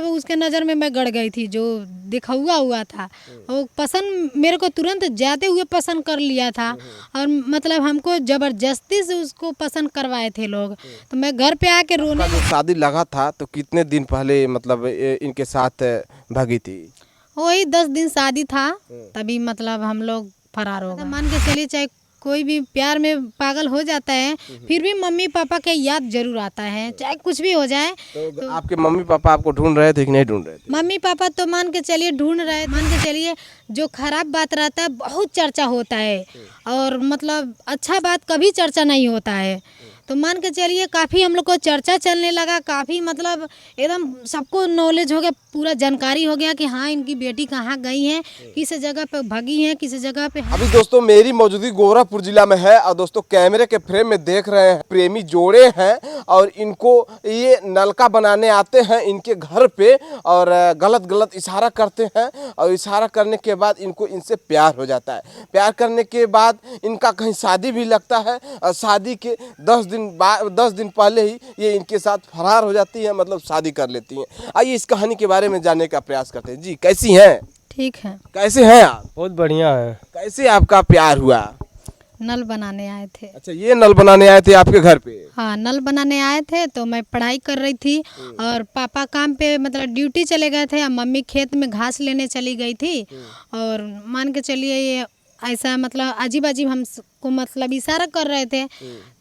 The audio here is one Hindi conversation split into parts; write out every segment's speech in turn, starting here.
उसके नज़र में मैं गड़ गई थी, जो दिखौआ हुआ था वो पसंद मेरे को तुरंत जाते हुए पसंद कर लिया था। और मतलब हमको ज़बरदस्ती से उसको पसंद करवाए थे लोग। तो मैं घर पे आके रोने जो शादी लगा था तो कितने दिन पहले मतलब इनके साथ भागी थी? वही 10 दिन शादी था, तभी मतलब हम लोग फरार हो गए। मान के चलिए चाहे कोई भी प्यार में पागल हो जाता है, फिर भी मम्मी पापा के याद जरूर आता है, चाहे कुछ भी हो जाए। तो आपके मम्मी पापा आपको ढूंढ रहे थे कि नहीं ढूंढ रहे थे? मम्मी पापा तो मान के चलिए ढूंढ रहे, मान के चलिए जो खराब बात रहता है बहुत चर्चा होता है, और मतलब अच्छा बात कभी चर्चा नहीं होता है। तो मान के चलिए काफ़ी हम लोग को चर्चा चलने लगा, काफ़ी मतलब एकदम सबको नॉलेज हो गया, पूरा जानकारी हो गया कि हाँ इनकी बेटी कहाँ गई है, किस जगह पे भागी है, किस जगह पे है। अभी दोस्तों मेरी मौजूदगी गोरखपुर जिला में है और दोस्तों कैमरे के फ्रेम में देख रहे हैं प्रेमी जोड़े हैं और इनको ये नलका बनाने आते हैं इनके घर पे और गलत गलत इशारा करते हैं और इशारा करने के बाद इनको इनसे प्यार हो जाता है। प्यार करने के बाद इनका कहीं शादी भी लगता है और शादी के 10 दिन पहले ही ये इनके साथ फरार हो जाती है, मतलब शादी कर लेती हैं। आइए इस कहानी के बारे में जानने का प्रयास करते हैं। जी कैसी हैं? ठीक है। कैसे हैं आप? बहुत बढ़िया है। कैसे आपका प्यार हुआ? नल बनाने आए थे। अच्छा, ये नल बनाने आए थे आपके घर पे? हाँ, नल बनाने आए थे तो मैं पढ़ाई कर रही थी और पापा काम पे मतलब ड्यूटी चले गए थे और मम्मी खेत में घास लेने चली गई थी। और मान के चलिए ये ऐसा मतलब अजीब अजीब हमको मतलब इशारा कर रहे थे।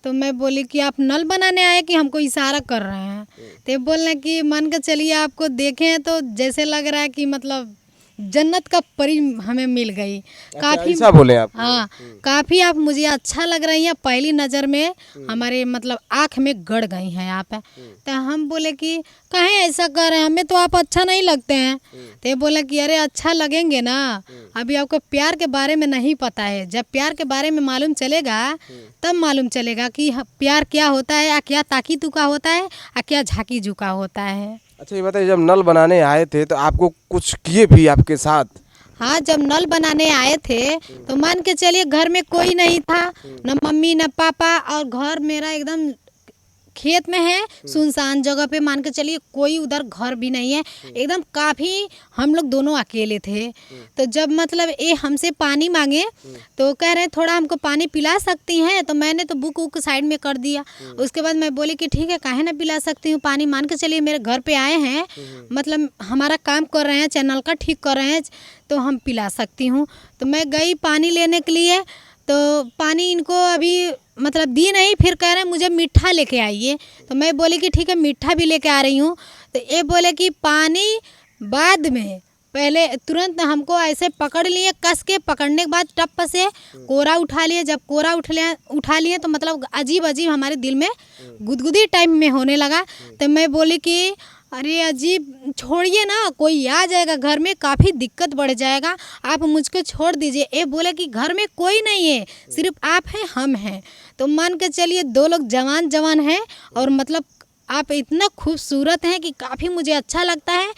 तो मैं बोली कि आप नल बनाने आए कि हमको इशारा कर रहे हैं? तो ये बोल रहे कि मान के चलिए आपको देखें तो जैसे लग रहा है कि मतलब जन्नत का परी हमें मिल गई। काफ़ी ऐसा बोले आप? हाँ, काफ़ी आप मुझे अच्छा लग रही हैं, पहली नज़र में हमारे मतलब आँख में गड़ गई हैं आप। तो हम बोले कि काहे ऐसा कर रहे हैं, हमें तो आप अच्छा नहीं लगते हैं। तो ये बोले कि अरे अच्छा लगेंगे ना, अभी आपको प्यार के बारे में नहीं पता है, जब प्यार के बारे में मालूम चलेगा तब मालूम चलेगा कि प्यार क्या होता है, या क्या ताकी तुका होता है, या क्या झाकी झुका होता है। अच्छा ये बताइए, जब नल बनाने आए थे तो आपको कुछ किए भी आपके साथ? हाँ, जब नल बनाने आए थे तो मान के चलिए घर में कोई नहीं था, न मम्मी न पापा, और घर मेरा एकदम खेत में है, सुनसान जगह पे, मान के चलिए कोई उधर घर भी नहीं है, एकदम काफ़ी हम लोग दोनों अकेले थे। तो जब मतलब ये हमसे पानी मांगे तो कह रहे थोड़ा हमको पानी पिला सकती हैं, तो मैंने तो बुक वुक साइड में कर दिया। उसके बाद मैं बोली कि ठीक है काहे ना पिला सकती हूँ पानी, मान के चलिए मेरे घर पे आए हैं, मतलब हमारा काम कर रहे हैं, चैनल का ठीक कर रहे हैं, तो हम पिला सकती हूँ। तो मैं गई पानी लेने के लिए, तो पानी इनको अभी मतलब दी नहीं, फिर कह रहे हैं मुझे मीठा लेके आइए। तो मैं बोली कि ठीक है मीठा भी लेके आ रही हूँ। तो ये बोले कि पानी बाद में, पहले तुरंत हमको ऐसे पकड़ लिए, कस के पकड़ने के बाद टप से कोरा उठा लिए। जब कोरा उठा लिए तो मतलब अजीब अजीब हमारे दिल में गुदगुदी टाइप में होने लगा। तो मैं बोली कि अरे अजीब छोड़िए ना, कोई आ जाएगा घर में, काफ़ी दिक्कत बढ़ जाएगा, आप मुझको छोड़ दीजिए। ये बोले कि घर में कोई नहीं है, सिर्फ आप हैं हम हैं। तो मान के चलिए दो लोग जवान जवान हैं, और मतलब आप इतना खूबसूरत हैं कि काफ़ी मुझे अच्छा लगता है,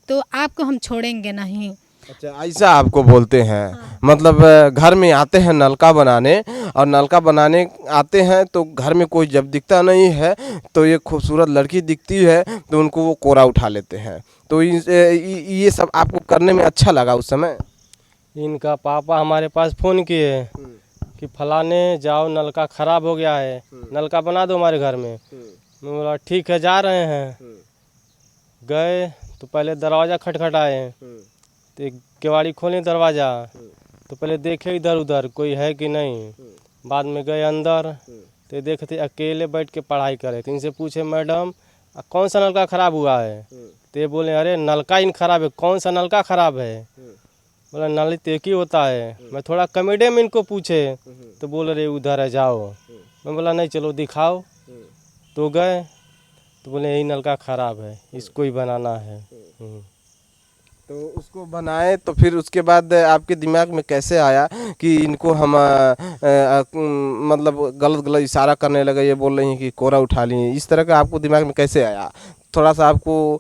तो आपको हम छोड़ेंगे नहीं। अच्छा ऐसा आपको बोलते हैं? हाँ। मतलब घर में आते हैं नलका बनाने, और नलका बनाने आते हैं तो घर में कोई जब दिखता नहीं है तो ये खूबसूरत लड़की दिखती है तो उनको वो कोरा उठा लेते हैं। तो ये सब आपको करने में अच्छा लगा उस समय? इनका पापा हमारे पास फ़ोन किए कि फलाने जाओ नलका ख़राब हो गया है, नलका बना दो हमारे घर में। मैं बोला ठीक है जा रहे हैं। गए तो पहले दरवाज़ा खटखटाए, तो एक केवाड़ी खोले दरवाज़ा, तो पहले देखे इधर उधर कोई है कि नहीं। बाद में गए अंदर तो देखते अकेले बैठ के पढ़ाई करे। तो इनसे पूछे मैडम कौन सा नलका ख़राब हुआ है? तो ये बोले अरे नलका इन ख़राब है। कौन सा नलका ख़राब है? बोला नल तो एक ही होता है। मैं थोड़ा कॉमेडी में इनको पूछे तो बोल रहे उधर है जाओ। मैं बोला नहीं चलो दिखाओ। तो गए तो बोले यही नलका ख़राब है, इसको ही बनाना है। तो उसको बनाए तो फिर उसके बाद आपके दिमाग में कैसे आया कि इनको हम मतलब गलत गलत इशारा करने लगे, ये बोल रही हैं कि कोरा उठा लिए, इस तरह का आपको दिमाग में कैसे आया? थोड़ा सा आपको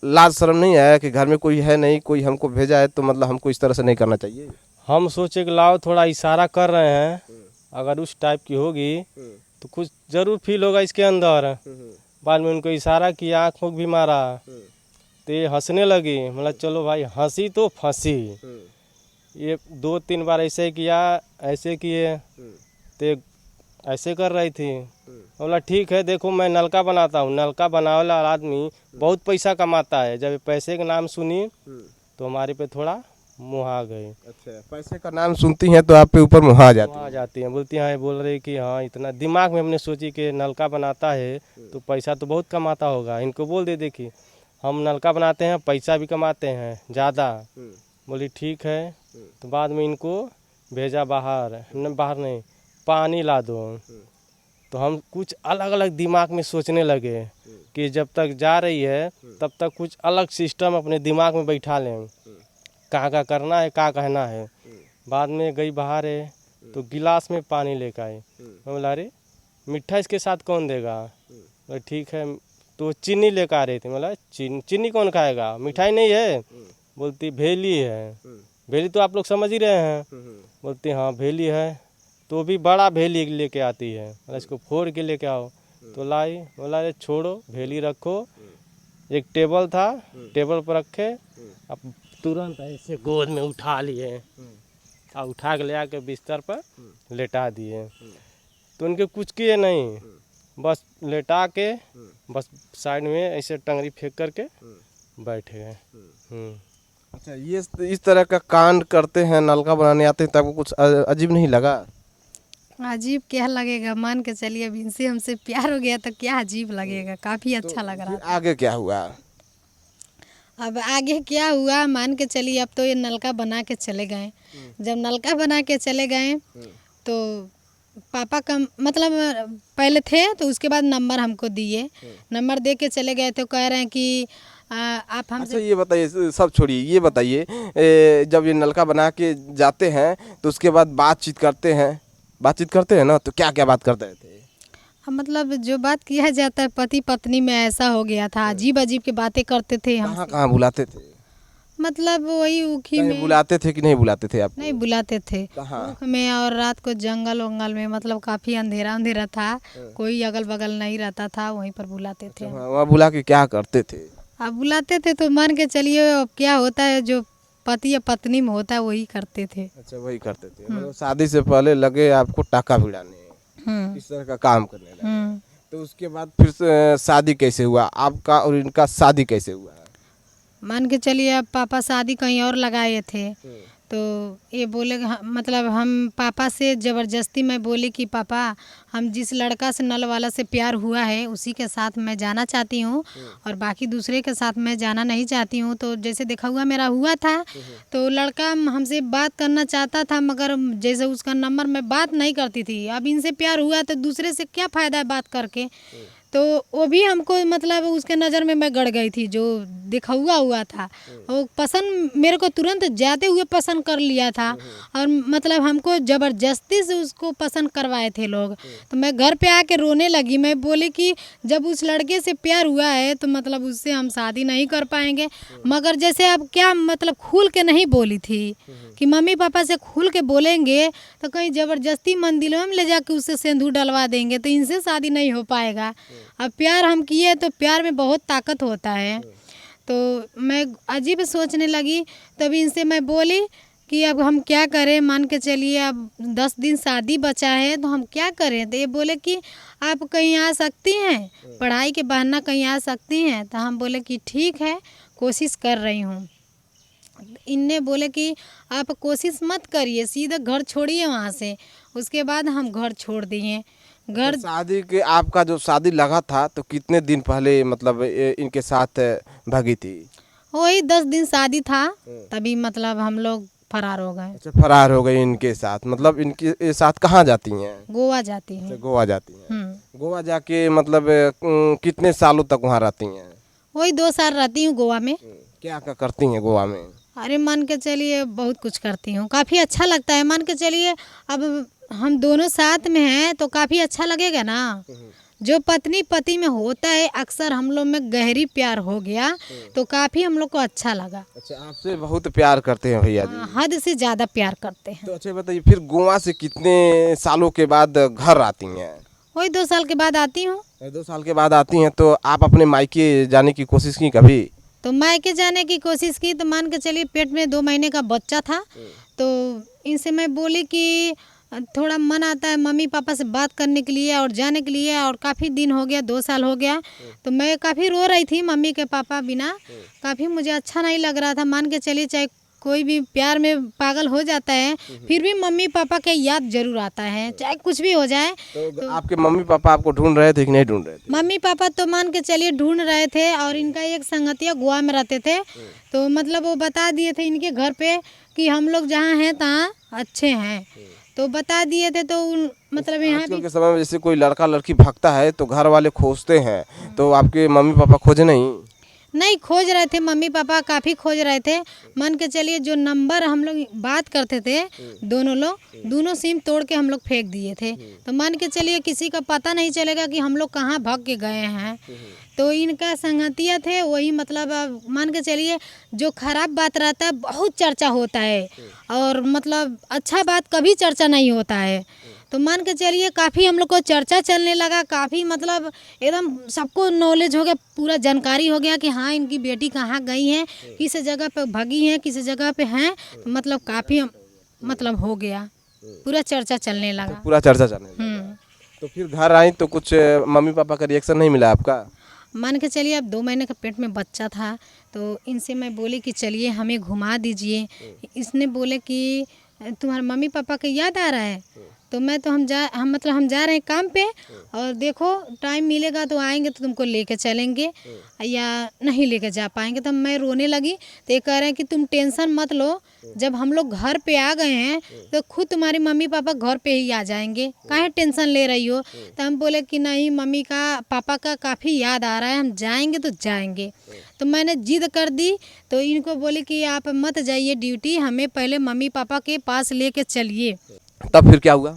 लाज शर्म नहीं आया कि घर में कोई है नहीं, कोई हमको भेजा है तो मतलब हमको इस तरह से नहीं करना चाहिए? हम सोचे कि लाओ थोड़ा इशारा कर रहे हैं, अगर उस टाइप की होगी तो कुछ ज़रूर फील होगा इसके अंदर। बाद में उनको इशारा किया, आँख मुँख भी मारा, तो ये हंसने लगी। मतलब चलो भाई हंसी तो फंसी। ये 2-3 बार ऐसे किया, ऐसे किए तो ऐसे कर रही थी। बोला ठीक है देखो मैं नलका बनाता हूँ। नलका बनाने वाला आदमी बहुत पैसा कमाता है। जब पैसे का नाम सुनी तो हमारे पे थोड़ा मुँह आ गई। अच्छा, पैसे का नाम सुनती हैं तो आप पे ऊपर मुँह आ जाती मुँह आ है। जाती हैं, बोलती हैं, बोल रही कि हाँ इतना दिमाग में हमने सोची कि नलका बनाता है तो पैसा तो बहुत कमाता होगा। इनको बोल दे देखी हम नलका बनाते हैं पैसा भी कमाते हैं ज़्यादा। बोली ठीक है। तो बाद में इनको भेजा बाहर, बाहर नहीं, पानी ला दो। तो हम कुछ अलग अलग दिमाग में सोचने लगे कि जब तक जा रही है तब तक कुछ अलग सिस्टम अपने दिमाग में बैठा लें, कहाँ का करना है, कहाँ कहना है। बाद में गई बाहर है तो गिलास में पानी लेकर आए। मैं बोला अरे मीठा इसके साथ कौन देगा। बोले ठीक है। तो चीनी लेकर आ रही थी। मतलब चीनी कौन खाएगा, मिठाई नहीं है। बोलती भेली है। भेली तो आप लोग समझ ही रहे हैं। बोलती हाँ भेली है। तो भी बड़ा भेली लेके आती है। मतलब इसको फोड़ के लेके आओ। तो लाई। बोला अरे छोड़ो भेली रखो। एक टेबल था, टेबल पर रखे, अब तुरंत ऐसे गोद में उठा लिए और उठा के ले आके बिस्तर पर लेटा दिए। तो उनके कुछ किए नहीं, बस लेटा के बस साइड में ऐसे टंगरी फेंक करके बैठ गए। अच्छा, ये इस तरह का कांड करते हैं, नलका बनाने आते हैं, तो आपको कुछ अजीब नहीं लगा? अजीब क्या लगेगा, मान के चलिए अब इनसे हमसे प्यार हो गया तो क्या अजीब लगेगा, काफ़ी अच्छा लग रहा फिर था। आगे क्या हुआ? अब आगे क्या हुआ मान के चलिए, अब तो ये नलका बना के चले गए। जब नलका बना के चले गए तो पापा का मतलब पहले थे, तो उसके बाद नंबर हमको दिए। नंबर दे के चले गए तो कह रहे हैं कि आप हमसे। अच्छा, ये बताइए, सब छोड़िए, ये बताइए जब ये नलका बना के जाते हैं तो उसके बाद बातचीत करते हैं ना, तो क्या क्या बात करते थे? मतलब जो बात किया जाता है पति पत्नी में, ऐसा हो गया था। अजीब अजीब की बातें करते थे हम। कहाँ कहाँ बुलाते थे? मतलब वही ऊखी कहीं में। बुलाते थे कि नहीं बुलाते थे आप? नहीं बुलाते थे। कहाँ? ऊख में और रात को जंगल वंगल में, मतलब काफ़ी अंधेरा अंधेरा था, कोई अगल बगल नहीं रहता था, वहीं पर बुलाते थे। वहाँ बुला के क्या करते थे? अब बुलाते थे तो मान के चलिए अब क्या होता है, जो पति या पत्नी में होता है वही करते थे। अच्छा, वही करते थे। मतलब शादी से पहले लगे आपको टाका भिड़ाने, इस तरह का काम करने लगे। तो उसके बाद फिर शादी कैसे हुआ आपका और इनका? शादी कैसे हुआ? मान के चलिए अब पापा शादी कहीं और लगाए थे, तो ये बोले मतलब हम पापा से ज़बरदस्ती मैं बोली कि पापा हम जिस लड़का से नल वाला से प्यार हुआ है उसी के साथ मैं जाना चाहती हूँ, और बाकी दूसरे के साथ मैं जाना नहीं चाहती हूँ। तो जैसे देखा हुआ मेरा हुआ था, तो लड़का हमसे बात करना चाहता था, मगर जैसे उसका नंबर मैं बात नहीं करती थी। अब इनसे प्यार हुआ तो दूसरे से क्या फ़ायदा है बात करके। तो वो भी हमको मतलब उसके नज़र में मैं गड़ गई थी। जो देखा हुआ था वो पसंद मेरे को तुरंत जाते हुए पसंद कर लिया था, और मतलब हमको ज़बरदस्ती से उसको पसंद करवाए थे लोग। तो मैं घर पे आके रोने लगी। मैं बोली कि जब उस लड़के से प्यार हुआ है तो मतलब उससे हम शादी नहीं कर पाएंगे। मगर जैसे अब क्या मतलब खुल के नहीं बोली थी कि मम्मी पापा से खुल के बोलेंगे तो कहीं ज़बरदस्ती मंदिरों में ले जाके उससे सिंदूर डलवा देंगे तो इनसे शादी नहीं हो पाएगा। अब प्यार हम किए तो प्यार में बहुत ताकत होता है। तो मैं अजीब सोचने लगी, तभी इनसे मैं बोली कि अब हम क्या करें, मान के चलिए अब 10 दिन शादी बचा है तो हम क्या करें। तो ये बोले कि आप कहीं आ सकती हैं, पढ़ाई के बहाना कहीं आ सकती हैं। तो हम बोले कि ठीक है, कोशिश कर रही हूँ। इनने बोले कि आप कोशिश मत करिए, सीधा घर छोड़िए वहाँ से। उसके बाद हम घर छोड़ दिए। घर तो शादी के आपका जो शादी लगा था तो कितने दिन पहले मतलब इनके साथ भागी थी? वही 10 दिन शादी था, तभी मतलब हम लोग फरार हो गए। अच्छा, फरार हो गई इनके साथ। मतलब इनके साथ कहाँ जाती हैं? गोवा जाती अच्छा, हैं। गोवा जाती हैं। गोवा जाके मतलब कितने सालों तक वहाँ रहती हैं? वही 2 साल रहती हूँ गोवा में। क्या क्या करती हैं गोवा में? अरे मान के चलिए बहुत कुछ करती हूँ, काफ़ी अच्छा लगता है। मान के चलिए अब हम दोनों साथ में हैं तो काफ़ी अच्छा लगेगा ना। जो पत्नी पति में होता है, अक्सर हम लोग में गहरी प्यार हो गया तो काफ़ी हम लोग को अच्छा लगा। अच्छा, आपसे बहुत प्यार करते हैं भैया जी? हद से ज़्यादा प्यार करते हैं। तो अच्छा बताइए, फिर गोवा से कितने सालों के बाद घर आती हैं? वही 2 साल के बाद आती हूँ। 2 साल के बाद आती हैं। तो आप अपने मायके जाने की कोशिश की कभी? तो मायके जाने की कोशिश की तो मान के चलिए पेट में 2 महीने का बच्चा था। तो इनसे मैं बोली कि थोड़ा मन आता है मम्मी पापा से बात करने के लिए और जाने के लिए, और काफ़ी दिन हो गया, 2 साल हो गया। तो मैं काफ़ी रो रही थी मम्मी के पापा बिना, काफ़ी मुझे अच्छा नहीं लग रहा था। मान के चलिए चाहे कोई भी प्यार में पागल हो जाता है, फिर भी मम्मी पापा के याद जरूर आता है, चाहे कुछ भी हो जाए। तो आपके मम्मी पापा आपको ढूंढ रहे थे कि नहीं ढूंढ रहे थे? मम्मी पापा तो मान के चलिए ढूंढ रहे थे, और इनका एक संगतिया गोवा में रहते थे। तो मतलब वो बता दिए थे इनके घर पे कि हम लोग जहाँ हैं तहाँ अच्छे हैं, तो बता दिए थे। तो मतलब यहाँ आजकल भी के समय में जैसे कोई लड़का लड़की भागता है तो घर वाले खोजते हैं, तो आपके मम्मी पापा खोजे नहीं? खोज रहे थे, मम्मी पापा काफ़ी खोज रहे थे। मान के चलिए जो नंबर हम लोग बात करते थे दोनों सिम तोड़ के हम लोग फेंक दिए थे। तो मान के चलिए किसी का पता नहीं चलेगा कि हम लोग कहाँ भाग के गए हैं। तो इनका संगतिया थे वही, मतलब अब मान के चलिए जो खराब बात रहता है बहुत चर्चा होता है, और मतलब अच्छा बात कभी चर्चा नहीं होता है। तो मान के चलिए काफ़ी हम लोग को चर्चा चलने लगा, काफ़ी मतलब एकदम सबको नॉलेज हो गया, पूरा जानकारी हो गया कि हाँ इनकी बेटी कहाँ गई हैं, किस जगह पे भागी हैं, किस जगह पे हैं। तो मतलब काफ़ी मतलब हो गया, पूरा चर्चा चलने लगा। पूरा चर्चा चलने लगा। तो फिर घर आई तो कुछ मम्मी पापा का रिएक्शन नहीं मिला आपका? मान के चलिए अब 2 महीने का पेट में बच्चा था। तो इनसे मैं बोली कि चलिए हमें घुमा दीजिए। इसने बोले कि तुम्हारे मम्मी पापा का याद आ रहा है। तो मैं तो हम जा रहे हैं काम पे, और देखो टाइम मिलेगा तो आएंगे तो तुमको लेके चलेंगे, या नहीं लेके जा पाएंगे। तो मैं रोने लगी। तो ये कह रहे हैं कि तुम टेंशन मत लो, जब हम लोग घर पे आ गए हैं तो खुद तुम्हारे मम्मी पापा घर पे ही आ जाएंगे, काहे टेंशन ले रही हो। तो हम बोले कि नहीं, मम्मी का पापा का काफ़ी याद आ रहा है, हम जाएंगे तो जाएंगे। तो मैंने जिद कर दी। तो इनको बोले कि आप मत जाइए ड्यूटी, हमें पहले मम्मी पापा के पास लेके चलिए। तब फिर क्या हुआ?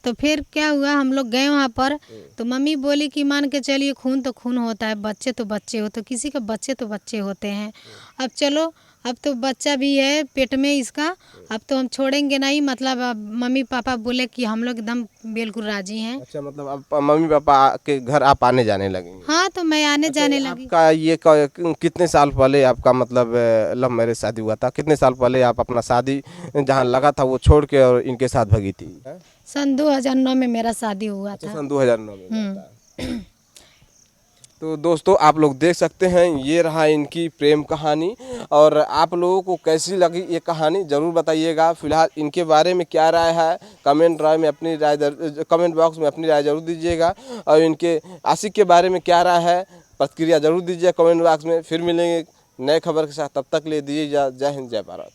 तो फिर क्या हुआ, हम लोग गए वहाँ पर। तो मम्मी बोली कि मान के चलिए खून तो खून होता है, बच्चे तो बच्चे हो, तो किसी का बच्चे तो बच्चे होते हैं। अब चलो, अब तो बच्चा भी है पेट में इसका, अब तो हम छोड़ेंगे नहीं। मतलब अब मम्मी पापा बोले कि हम लोग एकदम बिल्कुल राजी हैं। अच्छा, मतलब अब मम्मी पापा के घर आप आने जाने लगेंगे? हाँ, तो मैं आने जाने लगी। आपका ये कितने साल पहले आपका मतलब लव मैरिज शादी हुआ था? कितने साल पहले आप अपना शादी जहाँ लगा था वो छोड़ के और इनके साथ भागी थी? सन 2009 में मेरा शादी हुआ था। सन 2009 में हुआ था। तो दोस्तों आप लोग देख सकते हैं, ये रहा इनकी प्रेम कहानी। और आप लोगों को कैसी लगी ये कहानी ज़रूर बताइएगा। फिलहाल इनके बारे में क्या राय है कमेंट बॉक्स में अपनी राय ज़रूर दीजिएगा। और इनके आशिक के बारे में क्या राय है प्रतिक्रिया ज़रूर दीजिए कमेंट बॉक्स में। फिर मिलेंगे नए खबर के साथ, तब तक ले दीजिए जय हिंद जय भारत।